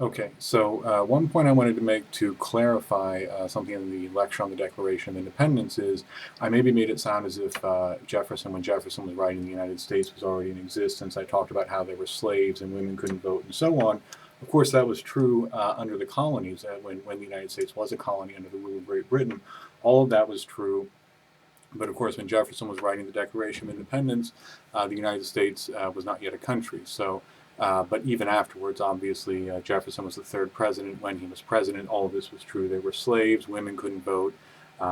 Okay, so one point I wanted to make to clarify something in the lecture on the Declaration of Independence is I maybe made it sound as if when Jefferson was writing the United States was already in existence. I talked about how there were slaves and women couldn't vote and so on. Of course, that was true under the colonies, when the United States was a colony under the rule of Great Britain. All of that was true. But of course, when Jefferson was writing the Declaration of Independence, the United States was not yet a country. But even afterwards, obviously, Jefferson was the third president. When he was president, all of this was true. There were slaves, women couldn't vote.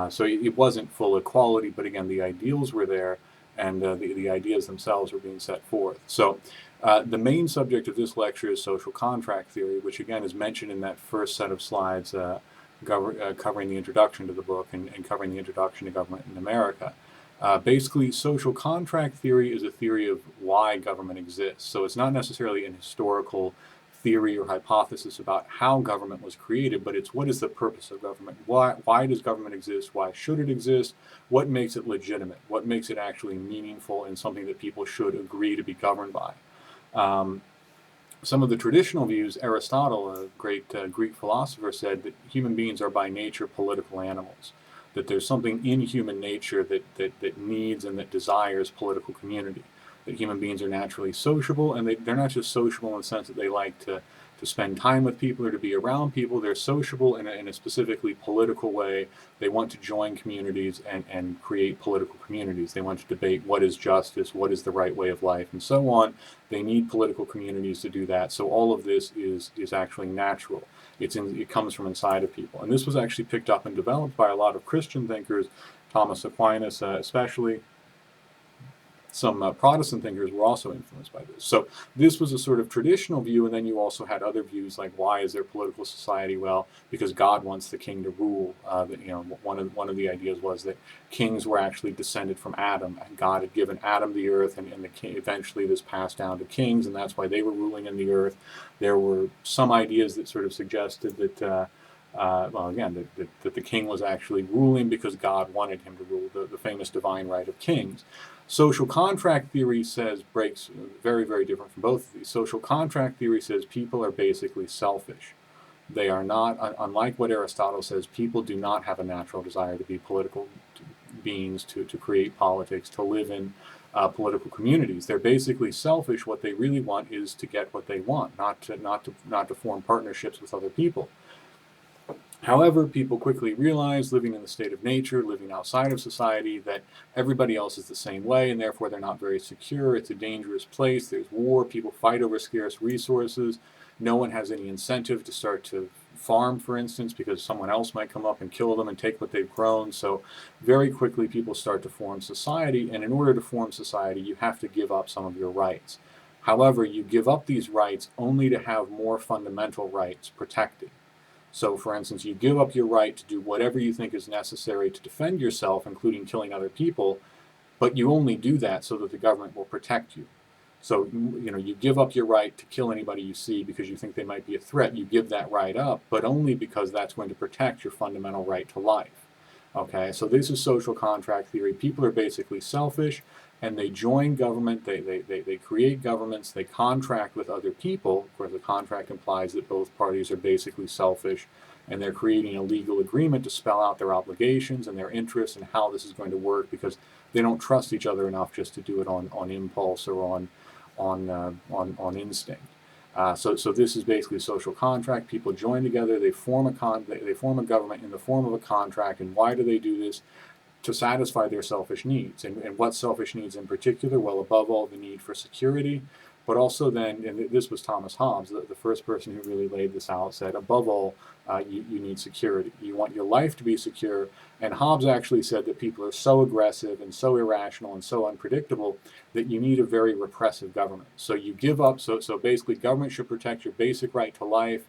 So it wasn't full equality, but again, the ideals were there, and the ideas themselves were being set forth. So the main subject of this lecture is social contract theory, which again is mentioned in that first set of slides covering the introduction to the book and covering the introduction to government in America. Basically, social contract theory is a theory of why government exists. So it's not necessarily an historical theory or hypothesis about how government was created, but it's what is the purpose of government? Why does government exist? Why should it exist? What makes it legitimate? What makes it actually meaningful and something that people should agree to be governed by? Um, some of the traditional views, Aristotle, a great Greek philosopher, said that human beings are by nature political animals, that there's something in human nature that needs and that desires political community, that human beings are naturally sociable, and they're not just sociable in the sense that they like to spend time with people or to be around people. They're sociable in a specifically political way. They want to join communities and create political communities. They want to debate what is justice, what is the right way of life, and so on. They need political communities to do that. So all of this is actually natural. It comes from inside of people. And this was actually picked up and developed by a lot of Christian thinkers, Thomas Aquinas especially. Some Protestant thinkers were also influenced by this. So this was a sort of traditional view, and then you also had other views like, why is there political society? Well, because God wants the king to rule. One of the ideas was that kings were actually descended from Adam, and God had given Adam the earth, and eventually this passed down to kings, and that's why they were ruling in the earth. There were some ideas that sort of suggested that. That the king was actually ruling because God wanted him to rule, the famous divine right of kings. Social contract theory breaks very, very different from both of these. Social contract theory says people are basically selfish. They are not, unlike what Aristotle says, people do not have a natural desire to be political beings, to create politics, to live in political communities. They're basically selfish. What they really want is to get what they want, not to form partnerships with other people. However, people quickly realize, living in the state of nature, living outside of society, that everybody else is the same way, and therefore they're not very secure. It's a dangerous place. There's war. People fight over scarce resources. No one has any incentive to start to farm, for instance, because someone else might come up and kill them and take what they've grown. So very quickly, people start to form society, and in order to form society, you have to give up some of your rights. However, you give up these rights only to have more fundamental rights protected. So, for instance, you give up your right to do whatever you think is necessary to defend yourself, including killing other people, but you only do that so that the government will protect you. So, you give up your right to kill anybody you see because you think they might be a threat. You give that right up, but only because that's going to protect your fundamental right to life. Okay, so this is social contract theory. People are basically selfish and they join government, they create governments, they contract with other people. Of course, the contract implies that both parties are basically selfish and they're creating a legal agreement to spell out their obligations and their interests and how this is going to work because they don't trust each other enough just to do it on impulse or on instinct. So this is basically a social contract. People join together. They form a government in the form of a contract. And why do they do this? To satisfy their selfish needs. And what selfish needs in particular? Well, above all, the need for security, but also then, and this was Thomas Hobbes, the first person who really laid this out, said, above all, you need security. You want your life to be secure. And Hobbes actually said that people are so aggressive and so irrational and so unpredictable that you need a very repressive government. So you give up, so basically government should protect your basic right to life,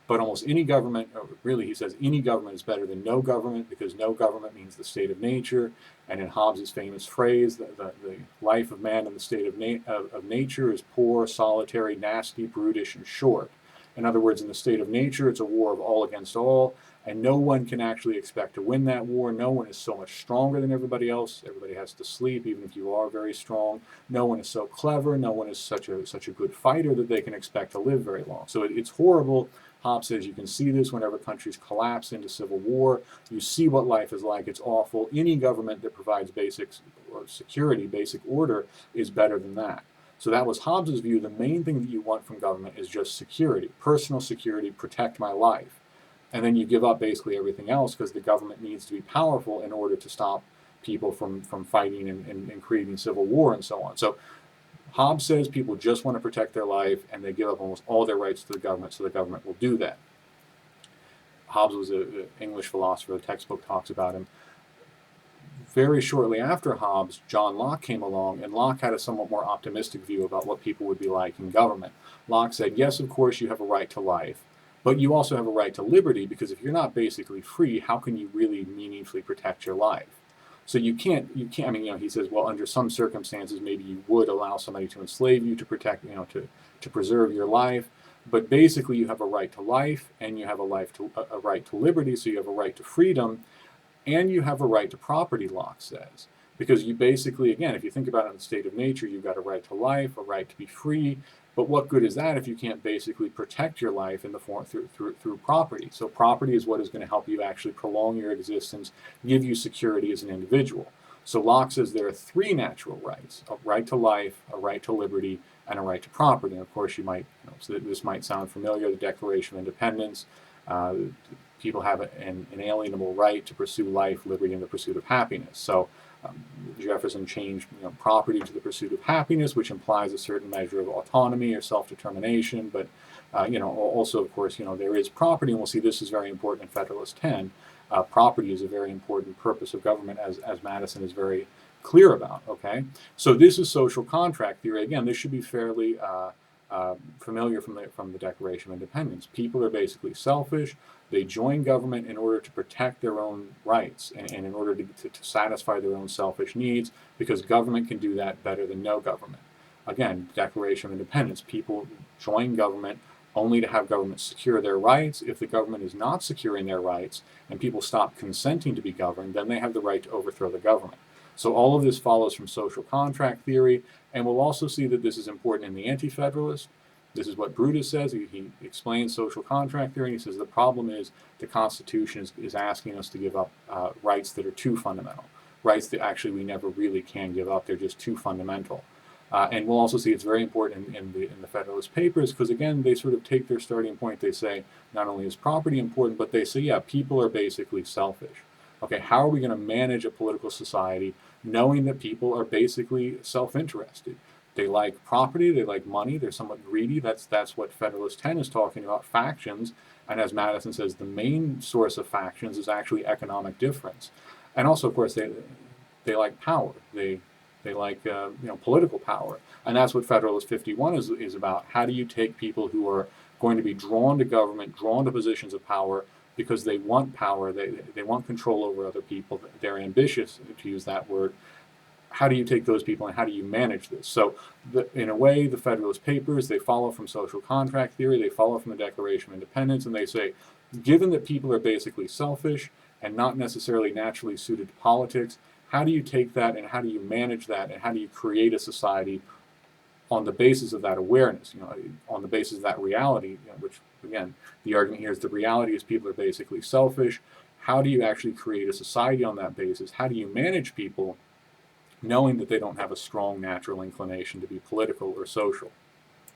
but almost any government, or really he says any government is better than no government because no government means the state of nature. And in Hobbes' famous phrase, the life of man in the state of nature is poor, solitary, nasty, brutish, and short. In other words, in the state of nature, it's a war of all against all, and no one can actually expect to win that war. No one is so much stronger than everybody else. Everybody has to sleep, even if you are very strong. No one is so clever. No one is such a good fighter that they can expect to live very long. So it's horrible. Hobbes says you can see this whenever countries collapse into civil war. You see what life is like. It's awful. Any government that provides basic security, basic order, is better than that. So that was Hobbes's view. The main thing that you want from government is just security, personal security, protect my life. And then you give up basically everything else because the government needs to be powerful in order to stop people from fighting and creating civil war and so on. So Hobbes says people just want to protect their life and they give up almost all their rights to the government, so the government will do that. Hobbes was an English philosopher. The textbook talks about him. Very shortly after Hobbes, John Locke came along, and Locke had a somewhat more optimistic view about what people would be like in government. Locke said, yes, of course, you have a right to life, but you also have a right to liberty, because if you're not basically free, how can you really meaningfully protect your life? So you can't, I mean, he says, well, under some circumstances, maybe you would allow somebody to enslave you to protect, to preserve your life. But basically, you have a right to life, and you have a right to liberty, so you have a right to freedom, and you have a right to property, Locke says. Because you basically, again, if you think about it in the state of nature, you've got a right to life, a right to be free. But what good is that if you can't basically protect your life in the form through property? So property is what is going to help you actually prolong your existence, give you security as an individual. So Locke says there are three natural rights: a right to life, a right to liberty, and a right to property. And of course, you might, so this might sound familiar, the Declaration of Independence. People have an inalienable right to pursue life, liberty, and the pursuit of happiness. So Jefferson changed property to the pursuit of happiness, which implies a certain measure of autonomy or self-determination. But also, of course, there is property, and we'll see this is very important in Federalist 10. Property is a very important purpose of government, as Madison is very clear about. Okay, so this is social contract theory. Again, this should be fairly familiar from the Declaration of Independence. People are basically selfish. They join government in order to protect their own rights and in order to satisfy their own selfish needs, because government can do that better than no government. Again, Declaration of Independence, people join government only to have government secure their rights. If the government is not securing their rights and people stop consenting to be governed, then they have the right to overthrow the government. So all of this follows from social contract theory, and we'll also see that this is important in the Anti-Federalist. This is what Brutus says. He explains social contract theory, and he says the problem is the Constitution is asking us to give up rights that are too fundamental, rights that actually we never really can give up. They're just too fundamental. And we'll also see it's very important in the Federalist Papers, because again, they sort of take their starting point. They say not only is property important, but they say, yeah, people are basically selfish. Okay, how are we going to manage a political society knowing that people are basically self-interested? They like property, they like money, they're somewhat greedy. That's what Federalist 10 is talking about, factions. And as Madison says, the main source of factions is actually economic difference. And also, of course, they like power. They like political power. And that's what Federalist 51 is about. How do you take people who are going to be drawn to government, drawn to positions of power, because they want power, they want control over other people, they're ambitious, to use that word. How do you take those people and how do you manage this? So in a way, the Federalist Papers, they follow from social contract theory, they follow from the Declaration of Independence, and they say, given that people are basically selfish and not necessarily naturally suited to politics, how do you take that and how do you manage that and how do you create a society on the basis of that awareness, on the basis of that reality, which, again, the argument here is the reality is people are basically selfish. How do you actually create a society on that basis? How do you manage people knowing that they don't have a strong natural inclination to be political or social?